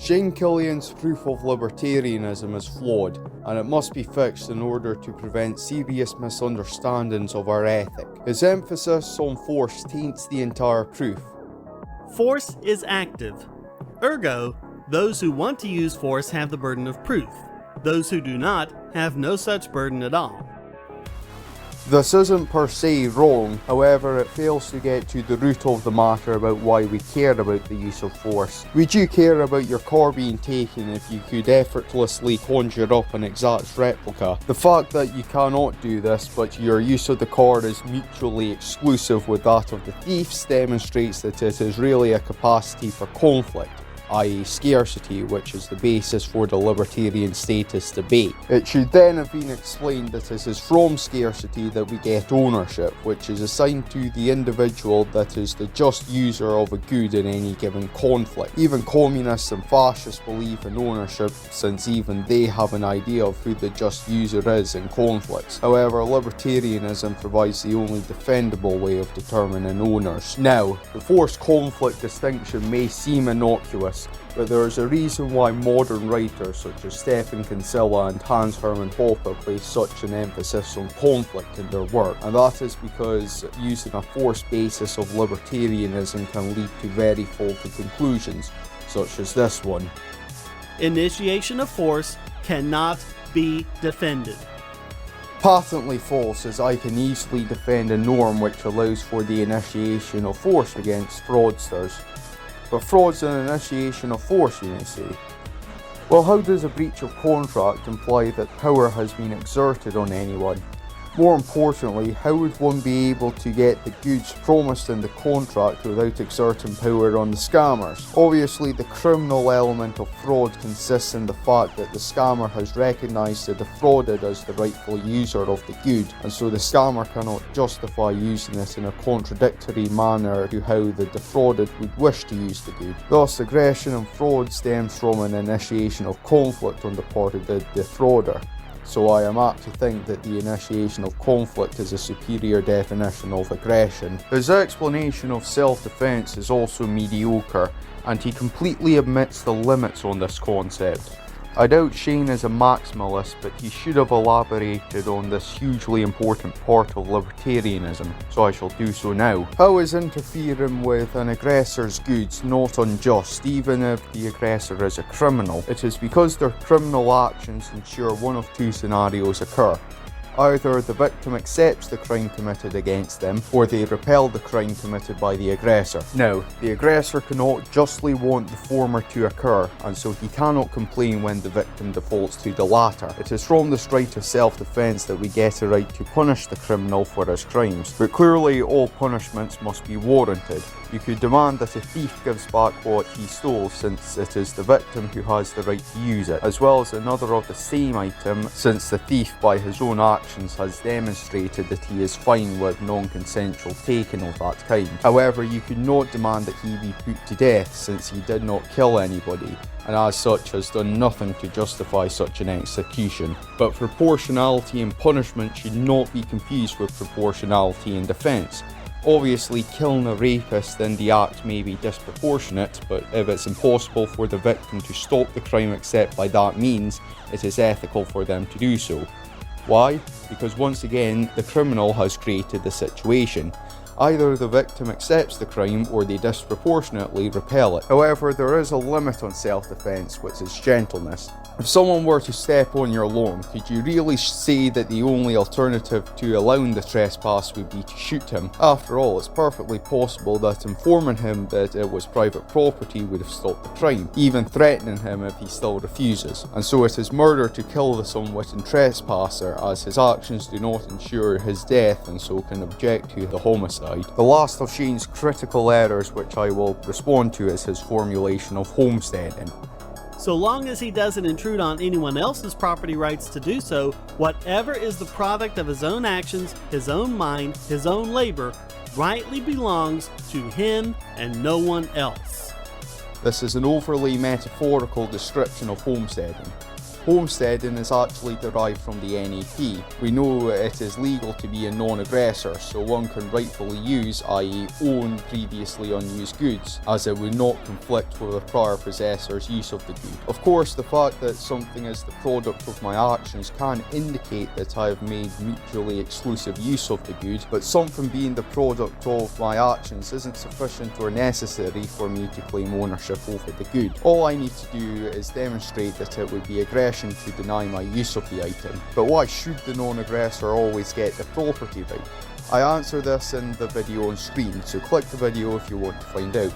Shane Killian's proof of libertarianism is flawed, and it must be fixed in order to prevent serious misunderstandings of our ethic. His emphasis on force taints the entire proof. Force is active. Ergo, those who want to use force have the burden of proof. Those who do not have no such burden at all. This isn't per se wrong, however it fails to get to the root of the matter about why we care about the use of force. Would you care about your car being taken if you could effortlessly conjure up an exact replica? The fact that you cannot do this, but your use of the car is mutually exclusive with that of the thieves, demonstrates that it is really a capacity for conflict, i.e. scarcity, which is the basis for the libertarian status debate. It should then have been explained that it is from scarcity that we get ownership, which is assigned to the individual that is the just user of a good in any given conflict. Even communists and fascists believe in ownership, since even they have an idea of who the just user is in conflicts. However, libertarianism provides the only defendable way of determining owners. Now, the forced conflict distinction may seem innocuous, but there is a reason why modern writers such as Kinsella and Hermann Hoppe place such an emphasis on conflict in their work, and that is because using a forced basis of libertarianism can lead to very faulty conclusions, such as this one. Initiation of force cannot be defended. Patently false, as I can easily defend a norm which allows for the initiation of force against fraudsters. But fraud's an initiation of force, you may say. Well, how does a breach of contract imply that power has been exerted on anyone? More importantly, how would one be able to get the goods promised in the contract without exerting power on the scammers? Obviously, the criminal element of fraud consists in the fact that the scammer has recognised the defrauded as the rightful user of the good, and so the scammer cannot justify using it in a contradictory manner to how the defrauded would wish to use the good. Thus, aggression and fraud stems from an initiation of conflict on the part of the defrauder. So I am apt to think that the initiation of conflict is a superior definition of aggression. His explanation of self-defense is also mediocre, and he completely omits the limits on this concept. I doubt Shane is a maximalist, but he should have elaborated on this hugely important part of libertarianism, so I shall do so now. How is interfering with an aggressor's goods not unjust, even if the aggressor is a criminal? It is because their criminal actions ensure one of two scenarios occur. Either the victim accepts the crime committed against them, or they repel the crime committed by the aggressor. Now, the aggressor cannot justly want the former to occur, and so he cannot complain when the victim defaults to the latter. It is from this right of self-defense that we get a right to punish the criminal for his crimes. But clearly, all punishments must be warranted. You could demand that a thief gives back what he stole, since it is the victim who has the right to use it, as well as another of the same item, since the thief by his own actions has demonstrated that he is fine with non-consensual taking of that kind. However, you could not demand that he be put to death, since he did not kill anybody, and as such has done nothing to justify such an execution. But proportionality in punishment should not be confused with proportionality in defence. Obviously, killing a rapist in the act may be disproportionate, but if it's impossible for the victim to stop the crime except by that means, it is ethical for them to do so. Why? Because once again, the criminal has created the situation. Either the victim accepts the crime or they disproportionately repel it. However, there is a limit on self-defense, which is gentleness. If someone were to step on your lawn, could you really say that the only alternative to allowing the trespass would be to shoot him? After all, it's perfectly possible that informing him that it was private property would have stopped the crime, even threatening him if he still refuses. And so it is murder to kill this unwitting trespasser, as his actions do not ensure his death and so can object to the homicide. The last of Shane's critical errors, which I will respond to, is his formulation of homesteading. So long as he doesn't intrude on anyone else's property rights to do so, whatever is the product of his own actions, his own mind, his own labor, rightly belongs to him and no one else. This is an overly metaphorical description of homesteading. Homesteading is actually derived from the NAP. We know it is legal to be a non-aggressor, so one can rightfully use, i.e. own previously unused goods, as it would not conflict with a prior possessor's use of the good. Of course, the fact that something is the product of my actions can indicate that I have made mutually exclusive use of the good, but something being the product of my actions isn't sufficient or necessary for me to claim ownership over the good. All I need to do is demonstrate that it would be aggression to deny my use of the item. But why should the non-aggressor always get the property right? I answer this in the video on screen, so click the video if you want to find out.